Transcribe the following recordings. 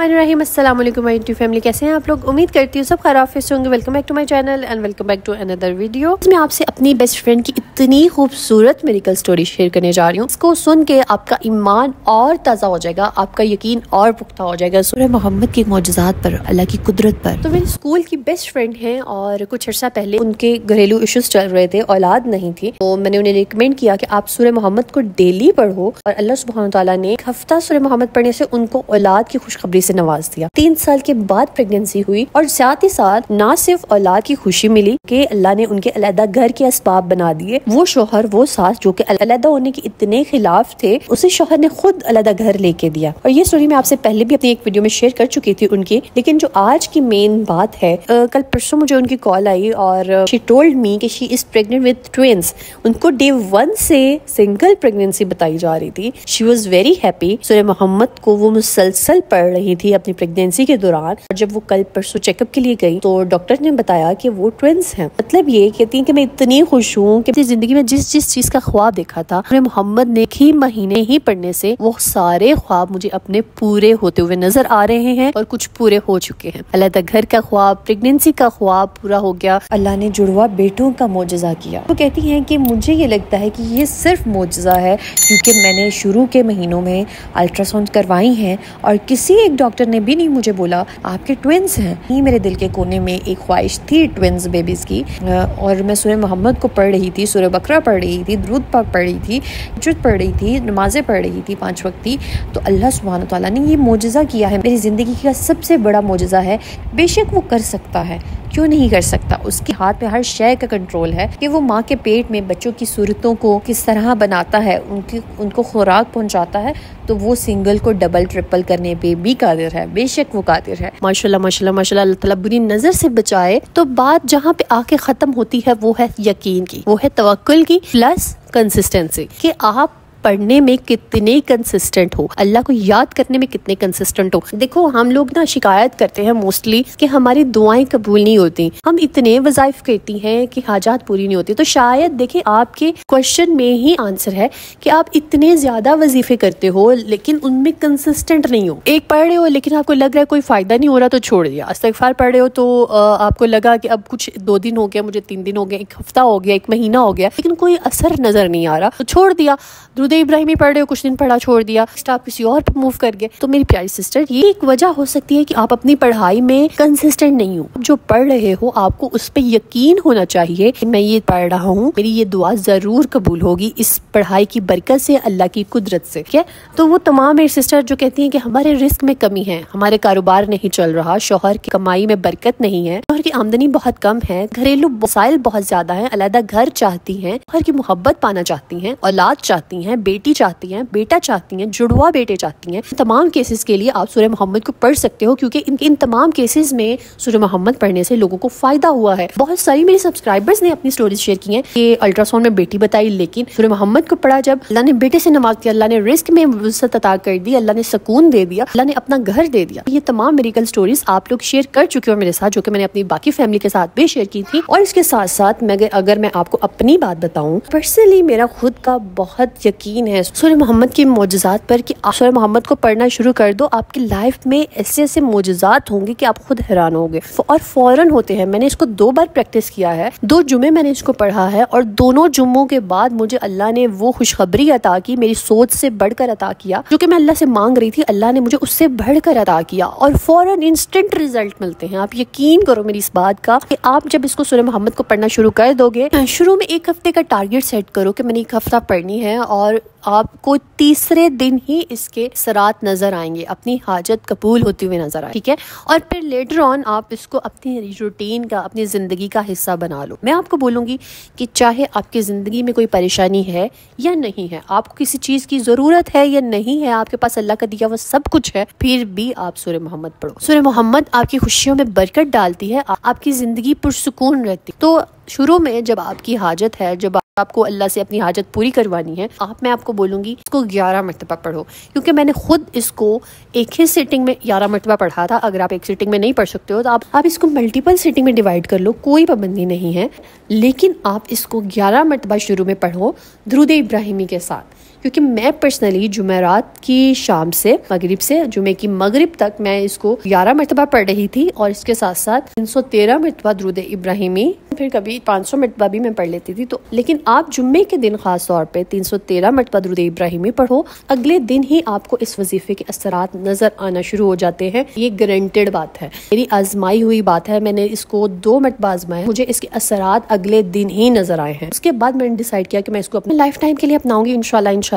अस्सलाम वालेकुम my YouTube family, कैसे हैं आप लोग। उम्मीद करती हूँ सब खैरियत से होंगे। Welcome back to my channel and welcome back to another video. मैं आपसे अपनी बेस्ट फ्रेंड की इतनी खूबसूरत मेडिकल स्टोरी शेयर करने जा रही हूँ। इसको सुन के आपका ईमान और ताज़ा हो जाएगा, आपका यकीन और पुख्ता हो जाएगा सूरह मोहम्मद के मौजज़ात पर, अल्लाह की कुदरत पर। तो मेरी स्कूल की बेस्ट फ्रेंड है और कुछ अर्सा पहले उनके घरेलू इश्यूज चल रहे थे, औलाद नहीं थी। तो मैंने उन्हें रिकमेंड किया कि आप सूरह मोहम्मद को डेली पढ़ो और अल्लाह सुब्हानहू व तआला ने एक हफ्ता सूरह मोहम्मद पढ़ने से उनको औलाद की खुशखबरी से नवाज दिया। 3 साल के बाद प्रेगनेंसी हुई और साथ ही साथ ना सिर्फ औलाद की खुशी मिली कि अल्लाह ने उनके अलहदा घर के असबाब बना दिए। वो शोहर वो सास जो कि अलहदा होने के इतने खिलाफ थे, उसे शोहर ने खुद अलहदा घर लेके दिया। और ये स्टोरी मैं आपसे पहले भी अपनी एक वीडियो में शेयर कर चुकी थी उनकी। लेकिन जो आज की मेन बात है, कल परसों मुझे उनकी कॉल आई और शी टोल्ड मी कि she is pregnant with twins. उनको डे 1 से सिंगल प्रेगनेंसी बताई जा रही थी। She was very happy. सूरह मोहम्मद को वो मुसलसल पढ़ रही थी अपनी प्रेगनेंसी के दौरान। और जब वो कल परसों चेकअप के लिए गई तो डॉक्टर ने बताया कि वो ट्विंस हैं। मतलब ये कहती हैं कि मैं इतनी खुश हूँ कि अपनी जिंदगी में जिस जिस चीज का ख्वाब देखा था, सूरह मोहम्मद ने ही महीने ही पढ़ने से वो सारे ख्वाब मुझे अपने पूरे होते हुए नजर आ रहे हैं और कुछ पूरे हो चुके हैं। अलहदा घर का ख्वाब, प्रेगनेंसी का ख्वाब पूरा हो गया। अल्लाह ने जुड़वा बेटों का मोजज़ा किया। वो कहती हैं कि मुझे ये लगता है कि ये सिर्फ मोजज़ा है क्योंकि मैंने शुरू के महीनों में अल्ट्रासाउंड करवाई हैं और किसी एक डॉक्टर ने भी नहीं मुझे बोला आपके ट्विंस हैं। ही मेरे दिल के कोने में एक ख्वाहिश थी ट्विंस बेबीज की। और मैं सूरह मोहम्मद को पढ़ रही थी, सूरह बकरा पढ़ रही थी, दुरूद पाक पढ़ रही थी, तहज्जुद पढ़ रही थी, नमाजें पढ़ रही थी 5 वक्त की। तो अल्लाह सुब्हानहू व तआला ने ये मोजज़ा किया है, मेरी ज़िंदगी का सबसे बड़ा मोजज़ा है। बेशक वो कर सकता है, क्यों नहीं कर सकता। उसके हाथ में हर शय का कंट्रोल है कि वो माँ के पेट में बच्चों की सूरतों को किस तरह बनाता है, उनको खुराक पहुँचाता है। तो वो सिंगल को डबल ट्रिपल करने पे भी कादिर है, बेशक वो कादिर है। माशाल्लाह माशाल्लाह माशाल्लाह। अल्लाह ताला बुरी नजर से बचाए। तो बात जहाँ पे आके खत्म होती है वो है यकीन की, वो है तवक्कुल की प्लस कंसिस्टेंसी कि आप पढ़ने में कितने कंसिस्टेंट हो, अल्लाह को याद करने में कितने कंसिस्टेंट हो। देखो हम लोग ना शिकायत करते हैं मोस्टली कि हमारी दुआएं कबूल नहीं होती, हम इतने वज़ाइफ करती हैं कि हाजात पूरी नहीं होती। तो शायद देखिए आपके क्वेश्चन में ही आंसर है कि आप इतने ज्यादा वजीफे करते हो लेकिन उनमें कंसिस्टेंट नहीं हो। एक पढ़ रहे हो लेकिन आपको लग रहा है कोई फायदा नहीं हो रहा तो छोड़ दिया। इस्तिग़फ़ार पढ़ रहे हो तो आपको लगा कि अब कुछ 2 दिन हो गया, मुझे 3 दिन हो गया, 1 हफ्ता हो गया, 1 महीना हो गया, लेकिन कोई असर नजर नहीं आ रहा तो छोड़ दिया। इब्राहिमी पढ़ रहे हो, कुछ दिन पढ़ा छोड़ दिया, आप किसी और पे मूव कर गए। तो मेरी प्यारी सिस्टर, ये एक वजह हो सकती है कि आप अपनी पढ़ाई में कंसिस्टेंट नहीं हो। जो पढ़ रहे हो आपको उस पे यकीन होना चाहिए कि मैं ये पढ़ रहा हूँ, मेरी ये दुआ जरूर कबूल होगी इस पढ़ाई की बरकत से, अल्लाह की कुदरत से। क्या तो वो तमाम मेरी सिस्टर जो कहती हैं कि हमारे रिस्क में कमी है, हमारे कारोबार नहीं चल रहा, शौहर की कमाई में बरकत नहीं है, शौहर की आमदनी बहुत कम है, घरेलू वसाइल बहुत ज्यादा है, अलहदा घर चाहती है, शौहर की मोहब्बत पाना चाहती है, औलाद चाहती है, बेटी चाहती हैं, बेटा चाहती हैं, जुड़वा बेटे चाहती हैं। तमाम केसेस के लिए आप सूरह मोहम्मद को पढ़ सकते हो क्योंकि इन तमाम केसेस में सूरह मोहम्मद पढ़ने से लोगों को फायदा हुआ है। बहुत सारी मेरे सब्सक्राइबर्स ने अपनी स्टोरीज शेयर की हैं कि अल्ट्रासाउंड में बेटी बताई लेकिन सूरह मोहम्मद को पढ़ा, जब अल्लाह ने बेटे से नवाज दिया, अल्लाह ने रिस्क में वसअत अता कर दी, अल्लाह ने सुकून दे दिया, अल्लाह ने अपना घर दे दिया। ये तमाम मेडिकल स्टोरीज आप लोग शेयर कर चुके हो मेरे साथ, जो कि मैंने अपनी बाकी फैमिली के साथ भी शेयर की थी। और इसके साथ साथ अगर मैं आपको अपनी बात बताऊं, पर्सनली मेरा खुद का बहुत यकीन है सूरह मोहम्मद के मोजज़ात पर कि आप सूरह मोहम्मद को पढ़ना शुरू कर दो, आपकी लाइफ में ऐसे ऐसे मोजज़ात होंगे कि आप खुद हैरान होंगे और फौरन होते हैं। मैंने इसको 2 बार प्रैक्टिस किया है, 2 जुमे मैंने इसको पढ़ा है और दोनों जुम्मों के बाद मुझे अल्लाह ने वो खुशखबरी अता की, मेरी सोच से बढ़कर अता किया। जो कि मैं अल्लाह से मांग रही थी, अल्लाह ने मुझे उससे बढ़कर अता किया और फौरन इंस्टेंट रिजल्ट मिलते हैं। आप यकीन करो मेरी इस बात का कि आप जब इसको सूरह मोहम्मद को पढ़ना शुरू कर दोगे, शुरू में 1 हफ्ते का टारगेट सेट करो कि मैंने 1 हफ्ता पढ़नी है और आपको तीसरे दिन ही इसके सरात नजर आएंगे, अपनी हाजत कबूल होती हुई नजर आए, ठीक है। और फिर लेटर ऑन आप इसको अपनी रूटीन का, अपनी जिंदगी का हिस्सा बना लो। मैं आपको बोलूंगी कि चाहे आपकी जिंदगी में कोई परेशानी है या नहीं है, आपको किसी चीज की जरूरत है या नहीं है, आपके पास अल्लाह का दिया हुआ सब कुछ है, फिर भी आप सूरह मोहम्मद पढ़ो। सूरह मोहम्मद आपकी खुशियों में बरकत डालती है, आपकी जिंदगी पुरसुकून रहती है। तो शुरू में जब आपकी हाजत है, जब आपको अल्लाह से अपनी हाजत पूरी करवानी है, मैं आपको बोलूंगी इसको 11 मरतबा पढ़ो क्योंकि मैंने खुद इसको एक ही सिटिंग में 11 मरतबा पढ़ा था। अगर आप एक सिटिंग में नहीं पढ़ सकते हो तो आप इसको मल्टीपल सिटिंग में डिवाइड कर लो, कोई पाबंदी नहीं है। लेकिन आप इसको 11 मरतबा शुरू में पढ़ो दुरूद इब्राहिमी के साथ, क्योंकि मैं पर्सनली जुमेरात की शाम से मगरिब से जुमे की मगरिब तक मैं इसको 11 मरतबा पढ़ रही थी और इसके साथ साथ 313 मरतबा दुरूद इब्राहिमी, फिर कभी 500 मरतबा भी मैं पढ़ लेती थी। तो लेकिन आप जुम्मे के दिन खास तौर पे 313 मरतबा दुरूद इब्राहिमी पढ़ो, अगले दिन ही आपको इस वजीफे के असरात नजर आना शुरू हो जाते हैं। ये गारंटेड बात है, मेरी आजमाई हुई बात है। मैंने इसको 2 मरतबा आजमाया, मुझे इसके असरात अगले दिन ही नजर आए हैं। उसके बाद मैंने डिसाइड किया कि मैं इसको अपने लाइफ टाइम के लिए अपनाऊंगी इंशाल्लाह।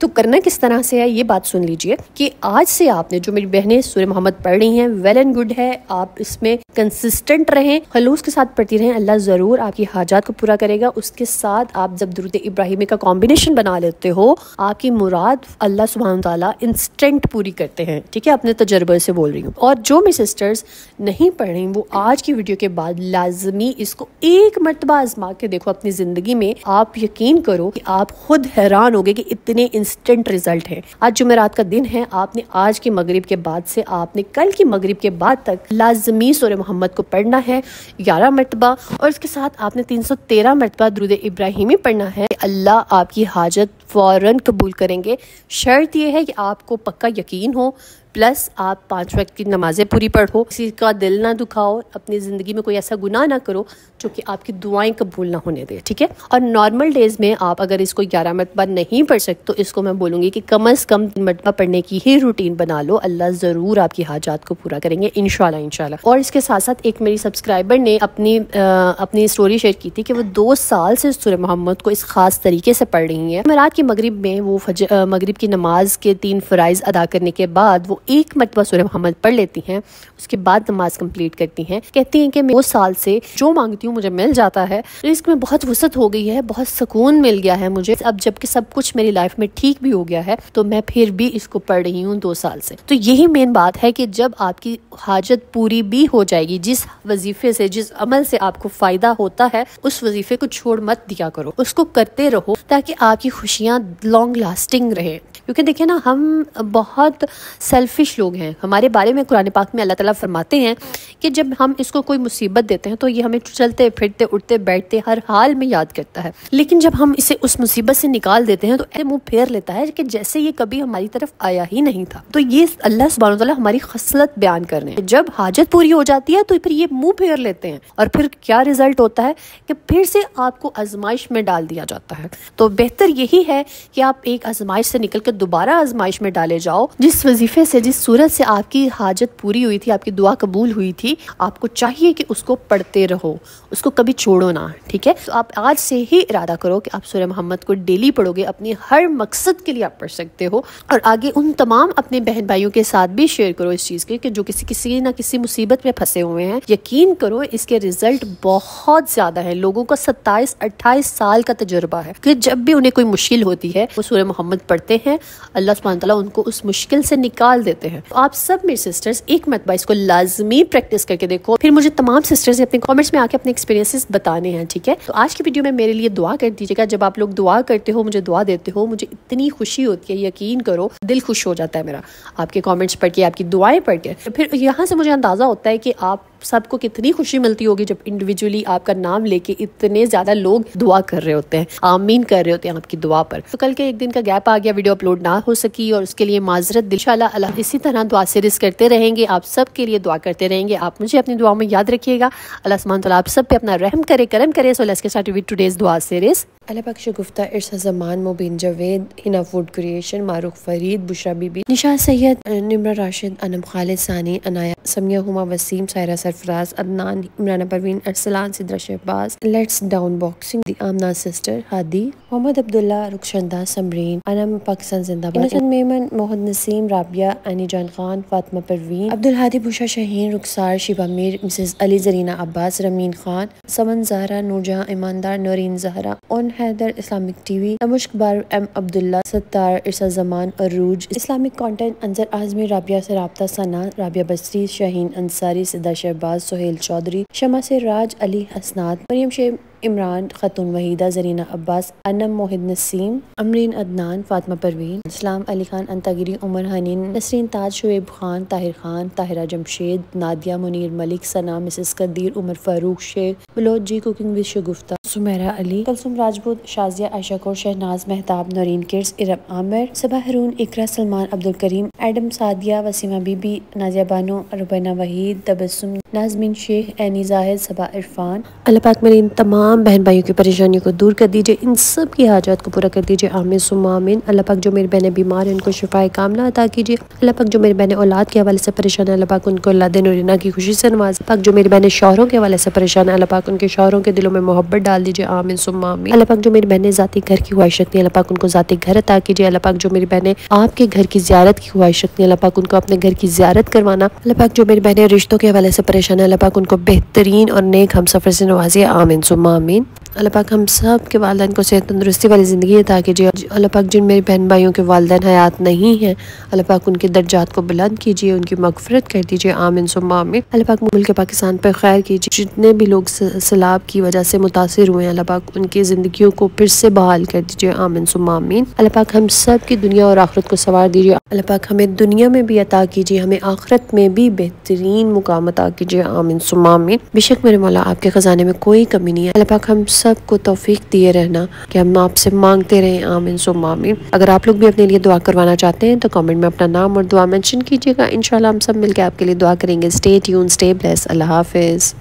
तो करना किस तरह से है ये बात सुन लीजिए कि आज से आपने जो मेरी बहनें सूरह मोहम्मद पढ़ रही हैं, वेल एंड गुड है, आप इसमें कंसिस्टेंट रहें, खलूस के साथ पढ़ती रहें, अल्लाह जरूर आपकी हाजात को पूरा करेगा। उसके साथ आप जब दुरूद इब्राहिमी का कॉम्बिनेशन बना लेते हो, आपकी मुराद अल्लाह सुब्हान ताला इंस्टेंट पूरी करते हैं। ठीक है, अपने तजर्बे से बोल रही हूँ। और जो मेरी सिस्टर्स नहीं पढ़ रही वो आज की वीडियो के बाद लाजमी इसको एक मरतबा आजमा के देखो अपनी जिंदगी में। आप यकीन करो कि आप खुद हैरान होगे कि इतने इंस्टेंट रिजल्ट है। आज जुमेरात का दिन है, आपने आज की मगरिब के बाद से आपने कल की मगरिब के बाद तक लाजमी सूरह मोहम्मद को पढ़ना है 11 मरतबा, और इसके साथ आपने 313 मरतबा दुरूद इब्राहिमी पढ़ना है। अल्लाह आपकी हाजत फौरन कबूल करेंगे। शर्त यह है कि आपको पक्का यकीन हो, प्लस आप 5 वक्त की नमाजें पूरी पढ़ो, किसी का दिल ना दुखाओ, अपनी ज़िंदगी में कोई ऐसा गुनाह ना करो जो कि आपकी दुआएं कबूल ना होने दे। ठीक है, और नॉर्मल डेज़ में आप अगर इसको 11 मरतबा नहीं पढ़ सकते तो इसको मैं बोलूँगी कि कम से कम मरतबा पढ़ने की ही रूटीन बना लो। अल्लाह ज़रूर आपकी हाजात को पूरा करेंगे इंशाल्लाह। और इसके साथ साथ एक मेरी सब्सक्राइबर ने अपनी स्टोरी शेयर की थी कि वो 2 साल से सूरह मोहम्मद को इस खास तरीके से पढ़ रही हैं। रात की मगरिब में वो मगरिब की नमाज के 3 फ़राइज़ अदा करने के बाद वो 1 मरतबा सूरह मोहम्मद पढ़ लेती हैं, उसके बाद नमाज कंप्लीट करती हैं। कहती हैं कि मैं 2 साल से जो मांगती हूँ मुझे मिल जाता है, रिस्क में बहुत वसअत हो गई है, बहुत सुकून मिल गया है मुझे। अब जबकि सब कुछ मेरी लाइफ में ठीक भी हो गया है तो मैं फिर भी इसको पढ़ रही हूँ 2 साल से। तो यही मेन बात है कि जब आपकी हाजत पूरी भी हो जाएगी, जिस वजीफे से जिस अमल से आपको फायदा होता है उस वजीफे को छोड़ मत दिया करो, उसको करते रहो ताकि आपकी खुशियाँ लॉन्ग लास्टिंग रहे। क्योंकि देखिए ना, हम बहुत सेल्फिश लोग हैं। हमारे बारे में कुरान पाक में अल्लाह ताला फरमाते हैं कि जब हम इसको कोई मुसीबत देते हैं तो ये हमें चलते फिरते उठते बैठते हर हाल में याद करता है, लेकिन जब हम इसे उस मुसीबत से निकाल देते हैं तो ऐसे मुंह फेर लेता है कि जैसे ये कभी हमारी तरफ आया ही नहीं था। तो ये अल्लाह सुब्हान ताला हमारी खसलत बयान कर रहे हैं। जब हाजत पूरी हो जाती है तो फिर ये मुंह फेर लेते हैं और फिर क्या रिजल्ट होता है कि फिर से आपको आजमाइश में डाल दिया जाता है। तो बेहतर यही है कि आप एक आजमाइश से निकल कर दोबारा आजमाइश में डाले जाओ। जिस वजीफे से, जिस सूरत से आपकी हाजत पूरी हुई थी, आपकी दुआ कबूल हुई थी, आपको चाहिए कि उसको पढ़ते रहो, उसको कभी छोड़ो ना। ठीक है, तो आप आज से ही इरादा करो कि आप सूरह मोहम्मद को डेली पढ़ोगे। अपनी हर मकसद के लिए आप पढ़ सकते हो और आगे उन तमाम अपने बहन भाइयों के साथ भी शेयर करो इस चीज़ के कि जो किसी ना किसी मुसीबत में फंसे हुए हैं। यकीन करो इसके रिजल्ट बहुत ज़्यादा है। लोगों का 27-28 साल का तजुर्बा है कि जब भी उन्हें कोई मुश्किल होती है वो सूरह मोहम्मद पढ़ते हैं, अल्लाह सुब्हान ताला उनको उस मुश्किल से निकाल देते हैं। तो आप सब मेरे सिस्टर्स एक मरतबा इसको लाजमी प्रैक्टिस करके देखो, फिर मुझे तमाम सिस्टर्स ने अपने कमेंट्स में आके अपने एक्सपीरियंसेस बताने हैं। ठीक है, तो आज की वीडियो में मेरे लिए दुआ कर दीजिएगा। जब आप लोग दुआ करते हो, मुझे दुआ देते हो, मुझे इतनी खुशी होती है, यकीन करो दिल खुश हो जाता है मेरा आपके कमेंट्स पढ़ के, आपकी दुआएं पढ़ के। फिर यहाँ से मुझे अंदाजा होता है कि आप सबको कितनी खुशी मिलती होगी जब इंडिविजुअली आपका नाम लेके इतने ज्यादा लोग दुआ कर रहे होते हैं, आमीन कर रहे होते हैं आपकी दुआ पर। तो कल के एक दिन का गैप आ गया, वीडियो अपलोड ना हो सकी और उसके लिए माजरत। इंशाल्लाह अल्लाह इसी तरह दुआ सीरीज करते रहेंगे, आप सब के लिए दुआ करते रहेंगे। आप मुझे अपनी दुआ में याद रखिएगा। अल्लाह सुब्हान तआला आप सब पे अपना रहम करे, करम करे। So let's get started with today's दुआ सीरीज। अल्लाह पाक Shagufta, Irsha Zaman, Mubeen Javed, Hina food creation, Maroof Farid, Bushra Bibi, Nisha Syed, Nimra Rashid, Anam Khalid Sani, Anaya, Samia, Huma Waseem, Saira Sarfaraz, Adnan, Imran Parveen, Arsalan, Sidra Shahbaz, let's down boxing, the Amna sister, Hadi, Mohammad Abdullah, Rukhshanda, Samreen, Anam Pakistan जिंदाबाद, इनोसेंट मेमन, मोहम्मद नसीम, राबिया, अनी जान खान, फातिमा परवीन, अब्दुल हादी, बुशा शाहीन, रुखसार, शिबा मीर, मिसेस अली जरीना अब्बास, रमीन खान, समन ज़हरा, नूरजहां ईमानदार, नौरीन ज़हरा, ऑन हैदर, इस्लामिक टीवी, नमुश्क बार, M Abdullah, Sattar, Irsha Zaman, Arooj, Islamic content, Anjar Azmi, Rabia से राब्ता, सना, राबिया बसरी, शाहीन अंसारी, सिद्दा शहबाज, सोहेल चौधरी, शमा से राज, अली हसनात, मरियम शेख, इमरान खातून वहीदा, जरीना अब्बास, अनम मोहिद नसीम, अमरीन अदनान, फातिमा परवीन, इस्लाम अली खान अंतागिरी, Umar Haneen, Nasreen Taj, Shoaib Khan, Tahira Jamshed, Nadia Munir Malik, Sana, Mrs Qadeer, Umar Farooq Sheikh, Baloch ji, cooking with Shagufta, Sumera Ali, Kulsoom Rajput, Shazia Ayesha Kaur, Shahnaz Mehtab, Nooreen kids, Iram Aamir, Saba रून, इकरा सलमान, अब्दुल करीम, एडम सादिया, वसीमा बीबी, नाजिया बानो, रुबैना वहीद, तबस्सुम, नाजमीन शेख, एनी जाहिद, सबा इरफान। अल्लाह पाक मेरे इन तमाम बहन भाइयों की परेशानियों को दूर कर दीजिए, इन सब की हाजात को पूरा कर दीजिए, आमीन सुम्मा आमीन। अल्लाह पाक जो मेरी बहनें बीमार हैं उनको शिफाए कामला अता कीजिए। अल्लाह पाक जो मेरी बहनें औलाद के हवाले से परेशान है, अल्लाह पाक उनको औलादे नूरीना की खुशी से नवाज। पाक जो मेरी बहनें शौहरों के हवाले से परेशान है, अल्लाह पाक उनके शौहरों के दिलों में मोहब्बत डाल दीजिए, आमीन सुम्मा आमीन। अल्लाह पाक जो मेरी बहनें जाती घर की ख्वाहिश रखती है, अल्लाह पाक उनको जाती घर अता कीजिए। अल्लाह पाक जो मेरी बहनें आपके घर की ज़ियारत की ख्वाहिश रखती है, अल्लाह पाक उनको अपने घर की ज़ियारत करवाना। अल्लाह पाक जो मेरी बहनें रिश्तों के हवाले से परेशान है, अल्लाह पाक उनको बेहतरीन और नेक हम सफ़र से नवाजिए, आमीन सुम्मा आमीन। अल्लाह पाक हम सब के वालिदैन को सेहत तंदुरुस्ती वाली ज़िंदगी अता कीजिए। अल्लाह पाक जिन मेरे बहन भाइयों के वालिदैन हयात नहीं हैं, अल्लाह पाक उनके दर्जात को बुलंद कीजिए, उनकी मगफरत कर दीजिए, आमीन सुम्मा आमीन। अल्लाह पाक मुल्क पाकिस्तान पर खैर कीजिए। जितने भी लोग सैलाब की वजह से मुतासिर हुए हैं, अल्लाह पाक उनकी ज़िंदगियों को फिर से बहाल कर दीजिए, आमीन सुम्मा आमीन। अल्लाह पाक हम सब की दुनिया और आखिरत को संवार दीजिए। अल्लाह पाक हमें दुनिया में भी अता कीजिए, हमें आखिरत में भी बेहतरीन मुकाम अता कीजिए, आमीन सुम्मा आमीन। बेशक मेरे मौला आपके खजाने में कोई कमी नहीं है। अल्लाह पाक हम सब को तौफीक दिए रहना कि हम आपसे मांगते रहें, आमीन सुम्मा आमीन। अगर आप लोग भी अपने लिए दुआ करवाना चाहते हैं तो कमेंट में अपना नाम और दुआ मेंशन कीजिएगा। इंशाल्लाह हम सब मिलकर आपके लिए दुआ करेंगे। स्टे ट्यून, स्टे ब्लेस, अल्लाह हाफिज़।